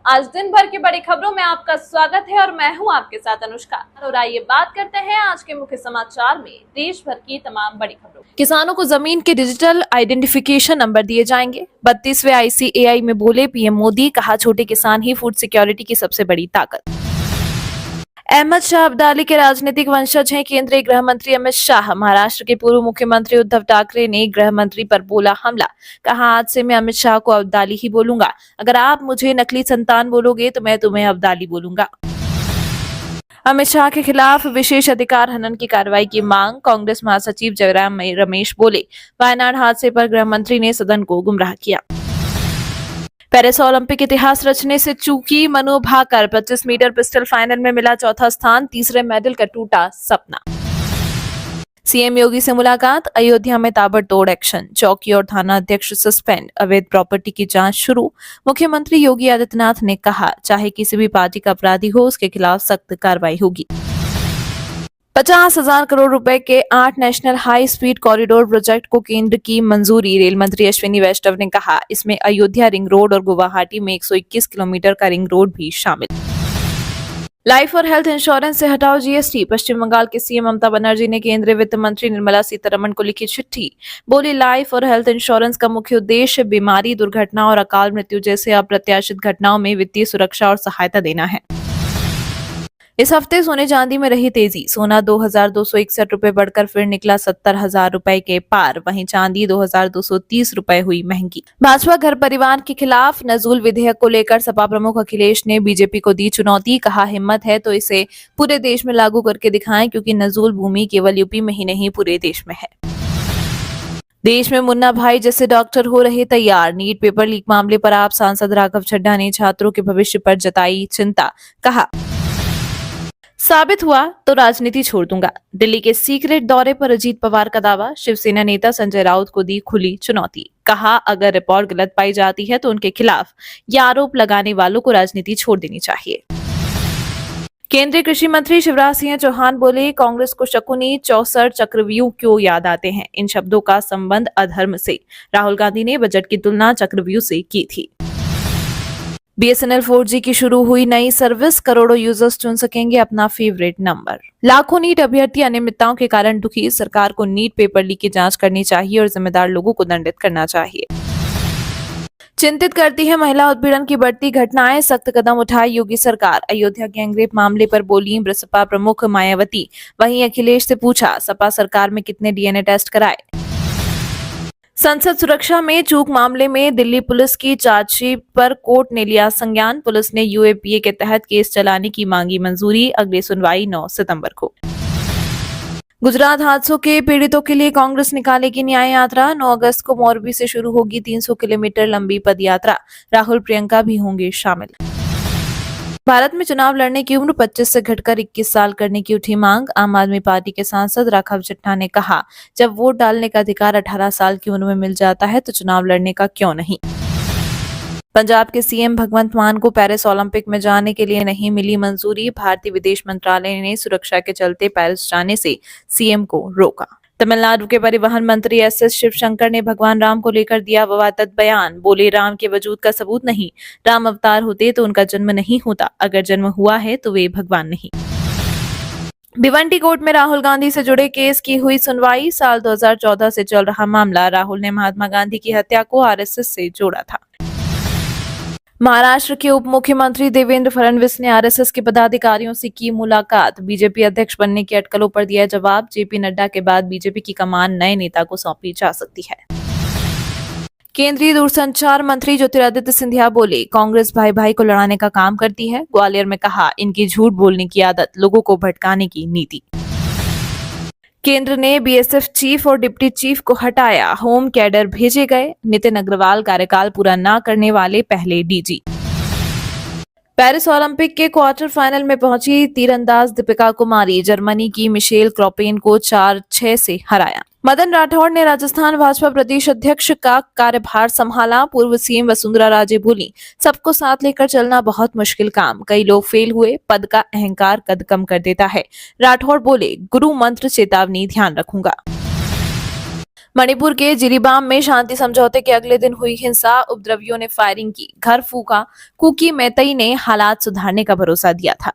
आज दिन भर की बड़ी खबरों में आपका स्वागत है और मैं हूं आपके साथ अनुष्का। और आइए बात करते हैं आज के मुख्य समाचार में देश भर की तमाम बड़ी खबरों। किसानों को जमीन के डिजिटल आइडेंटिफिकेशन नंबर दिए जाएंगे। 32वें ICAI में बोले पीएम मोदी, कहा छोटे किसान ही फूड सिक्योरिटी की सबसे बड़ी ताकत। अहमद शाह अब्दाली के राजनीतिक वंशज हैं केंद्रीय गृह मंत्री अमित शाह। महाराष्ट्र के पूर्व मुख्यमंत्री उद्धव ठाकरे ने गृह मंत्री पर बोला हमला, कहा आज से मैं अमित शाह को अब्दाली ही बोलूंगा। अगर आप मुझे नकली संतान बोलोगे तो मैं तुम्हें अब्दाली बोलूंगा। अमित शाह के खिलाफ विशेष अधिकार हनन की कार्रवाई की मांग। कांग्रेस महासचिव जयराम रमेश बोले, वायनाड हादसे पर गृह मंत्री ने सदन को गुमराह किया। पेरिस ओलंपिक इतिहास रचने से चूकी Manu Bhaker. 25 meter pistol final में मिला चौथा स्थान, तीसरे मेडल का टूटा सपना। सीएम योगी से मुलाकात। अयोध्या में ताबड़तोड़ एक्शन, चौकी और थाना अध्यक्ष सस्पेंड, अवैध प्रॉपर्टी की जांच शुरू। मुख्यमंत्री योगी आदित्यनाथ ने कहा, चाहे किसी भी पार्टी का अपराधी हो उसके खिलाफ सख्त कार्रवाई होगी। 50,000 करोड़ रुपए के 8 national high speed corridor project को केंद्र की मंजूरी। रेल मंत्री अश्विनी वैष्णव ने कहा, इसमें अयोध्या रिंग रोड और गुवाहाटी में 121 किलोमीटर का रिंग रोड भी शामिल। लाइफ और हेल्थ इंश्योरेंस से हटाओ GST। पश्चिम बंगाल के सीएम ममता बनर्जी ने केंद्रीय वित्त मंत्री निर्मला सीतारमण को लिखी चिट्ठी। बोली, लाइफ और हेल्थ इंश्योरेंस का मुख्य उद्देश्य बीमारी, दुर्घटना और अकाल मृत्यु जैसे अप्रत्याशित घटनाओं में वित्तीय सुरक्षा और सहायता देना है। इस हफ्ते सोने चांदी में रही तेजी। सोना 2,261 रुपए बढ़कर फिर निकला 70,000 रुपए के पार। वहीं चांदी 2,230 रुपए हुई महंगी। भाजपा घर परिवार के खिलाफ नजूल विधेयक को लेकर सपा प्रमुख अखिलेश ने बीजेपी को दी चुनौती। कहा, हिम्मत है तो इसे पूरे देश में लागू करके दिखाएं, क्योंकि नजूल भूमि केवल यूपी में ही नहीं पूरे देश में है। देश में मुन्ना भाई जैसे डॉक्टर हो रहे तैयार। नीट पेपर लीक मामले पर आप सांसद राघव चड्ढा ने छात्रों के भविष्य पर जताई चिंता। कहा, साबित हुआ तो राजनीति छोड़ दूंगा। दिल्ली के सीक्रेट दौरे पर अजीत पवार का दावा। शिवसेना नेता संजय राउत को दी खुली चुनौती। कहा, अगर रिपोर्ट गलत पाई जाती है तो उनके खिलाफ यह आरोप लगाने वालों को राजनीति छोड़ देनी चाहिए। केंद्रीय कृषि मंत्री शिवराज सिंह चौहान बोले, कांग्रेस को शकुनी, चौसर, चक्रव्यूह क्यों याद आते हैं। इन शब्दों का संबंध अधर्म से। राहुल गांधी ने बजट की तुलना चक्रव्यूह से की थी। BSNL 4G की शुरू हुई नई सर्विस। करोड़ों यूजर्स चुन सकेंगे अपना फेवरेट नंबर। लाखों नीट अभ्यर्थी अनियमितताओं के कारण दुखी। सरकार को नीट पेपर लीक की जांच करनी चाहिए और जिम्मेदार लोगों को दंडित करना चाहिए। चिंतित करती है महिला उत्पीड़न की बढ़ती घटनाएं। सख्त कदम उठाए योगी सरकार। अयोध्या गैंगरेप मामले पर बोली बसपा प्रमुख मायावती। वहीं अखिलेश से पूछा, सपा सरकार में कितने DNA टेस्ट कराए। संसद सुरक्षा में चूक मामले में दिल्ली पुलिस की चार्जशीट पर कोर्ट ने लिया संज्ञान। पुलिस ने UAPA के तहत केस चलाने की मांगी मंजूरी। अगली सुनवाई 9 सितंबर को। गुजरात हादसों के पीड़ितों के लिए कांग्रेस निकालेगी न्याय यात्रा। 9 अगस्त को मोरबी से शुरू होगी 300 किलोमीटर लंबी पद यात्रा। राहुल प्रियंका भी होंगे शामिल। भारत में चुनाव लड़ने की उम्र 25 से घटकर 21 साल करने की उठी मांग। आम आदमी पार्टी के सांसद राघव चड्ढा ने कहा, जब वोट डालने का अधिकार 18 साल की उम्र में मिल जाता है तो चुनाव लड़ने का क्यों नहीं। पंजाब के सीएम भगवंत मान को पेरिस ओलंपिक में जाने के लिए नहीं मिली मंजूरी। भारतीय विदेश मंत्रालय ने सुरक्षा के चलते पेरिस जाने से सीएम को रोका। तमिलनाडु के परिवहन मंत्री SS शिवशंकर ने भगवान राम को लेकर दिया विवादित बयान। बोले, राम के वजूद का सबूत नहीं। राम अवतार होते तो उनका जन्म नहीं होता। अगर जन्म हुआ है तो वे भगवान नहीं। भिवंडी कोर्ट में राहुल गांधी से जुड़े केस की हुई सुनवाई। साल 2014 से चल रहा मामला। राहुल ने महात्मा गांधी की हत्या को RSS से जोड़ा था। महाराष्ट्र के उप मुख्यमंत्री देवेंद्र फडणवीस ने RSS के पदाधिकारियों से की मुलाकात। बीजेपी अध्यक्ष बनने की अटकलों पर दिया जवाब। JP नड्डा के बाद बीजेपी की कमान नए नेता को सौंपी जा सकती है। केंद्रीय दूरसंचार मंत्री ज्योतिरादित्य सिंधिया बोले, कांग्रेस भाई भाई को लड़ाने का काम करती है। ग्वालियर में कहा, इनकी झूठ बोलने की आदत, लोगों को भटकाने की नीति। केंद्र ने BSF चीफ और डिप्टी चीफ को हटाया। होम कैडर भेजे गए। नितिन अग्रवाल कार्यकाल पूरा न करने वाले पहले DG। पेरिस ओलंपिक के क्वार्टर फाइनल में पहुंची तीरंदाज दीपिका कुमारी। जर्मनी की मिशेल क्रोपेन को 4-6 से हराया। मदन राठौड़ ने राजस्थान भाजपा प्रदेश अध्यक्ष का कार्यभार संभाला। पूर्व CM वसुंधरा राजे बोली, सबको साथ लेकर चलना बहुत मुश्किल काम। कई लोग फेल हुए। पद का अहंकार कद कम कर देता है। राठौड़ बोले, गुरु मंत्र चेतावनी ध्यान रखूंगा। मणिपुर के जिरीबाम में शांति समझौते के अगले दिन हुई हिंसा, उपद्रवियों ने फायरिंग की, घर फूका। कुकी मेतई ने हालात सुधारने का भरोसा दिया था।